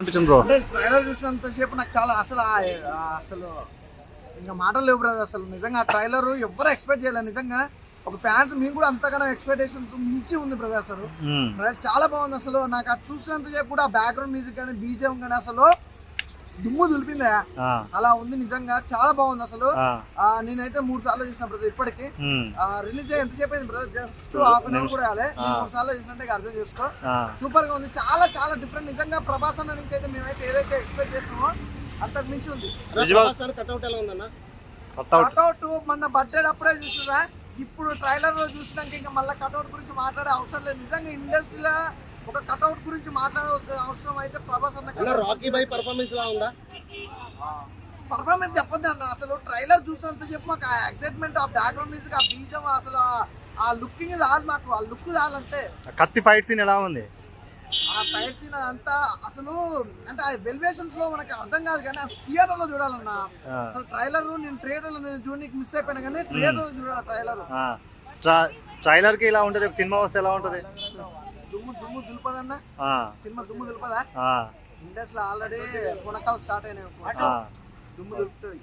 అనిపించింది బ్రో? అంటే ట్రైలర్ చూసినంతసేపు నాకు చాలా అసలు ఇంకా మాటలు లేవు బ్రదర్. అసలు నిజంగా ఆ ట్రైలర్ ఎవ్వరు ఎక్స్పెక్ట్ చేయలేదు. నిజంగా ఒక ఫ్యాన్స్ మేము కూడా అంతగానో ఎక్స్పెక్టేషన్స్ మించి ఉంది బ్రదర్. అసలు ట్రైలర్ చాలా బాగుంది. అసలు నాకు అది చూసినంతసేపు కూడా బ్యాక్గ్రౌండ్ మ్యూజిక్ కానీ బీజిఎం కానీ అసలు దుమ్ము దులిపిందా అలా ఉంది. నిజంగా చాలా బాగుంది. అసలు నేనైతే 3 సార్లు చూసిన బ్రదర్. ఇప్పటికి రిలీజ్ అయ్యి ఎంతసేపు అయింది brother? Just half an hour కూడా కాలే. 3 సార్లు చూసినట్టే అర్థం చేసుకో. సూపర్ గా ఉంది. చాలా చాలా డిఫరెంట్. నిజంగా ప్రభాస్ అన్న నుంచి అయితే మేమైతే ఏదైతే ఎక్స్పెక్ట్ చేస్తున్నామో అంతకు మించి ఉంది. కట్అవుట్ మన బర్త్డే అప్పుడే చూసిరా. ఇప్పుడు ట్రైలర్ లో చూసినాక ఇంకా మళ్ళీ కట్అవుట్ గురించి మాట్లాడే అవసరం లేదు. నిజంగా ఇండస్ట్రీలో ఒక కట్అవుట్ గురించి మాట్లాడే అవసరం అయితే ప్రభాస్ అన్న. రాకీ బాయ్ పర్ఫార్మెన్స్ లా ఉందా? పర్ఫార్మెన్స్ చెప్పొద్దు అన్న. అసలు ట్రైలర్ చూసినంత చెప్పు మాకు ఆ ఎక్సైట్మెంట్, ఆ బ్యాక్గ్రౌండ్ మ్యూజిక్, ఆ బీజం, అసలు ఆ లుకింగ్ చాలు మాకు. ఆ లుక్ చాలంటే. కత్తి ఫైట్ సీన్ ఎలా ఉంది? ఆ ఫైట్ సీన్ అదంతా అసలు అంటే ఆ వెలివేషన్స్ లో మనకి అర్థం కాదు కానీ ఆ థియేటర్ లో చూడాలన్నా. అసలు ట్రైలర్ నేను థియేటర్ లో చూడడానికి మిస్ అయిపోయినా కానీ థియేటర్ లో చూడాలి ట్రైలర్. ట్రైలర్ కి ఇలా ఉంటది, సినిమా వస్తే ఎలా ఉంటది? దుమ్ము దుమ్ము దులిపదన్నా. సినిమా దుమ్ము దులిపదా? ఇండస్ట్రీలో ఆల్రెడీ పునకాలు స్టార్ట్ అయినాయి. దుమ్ము దులుపుతుంది.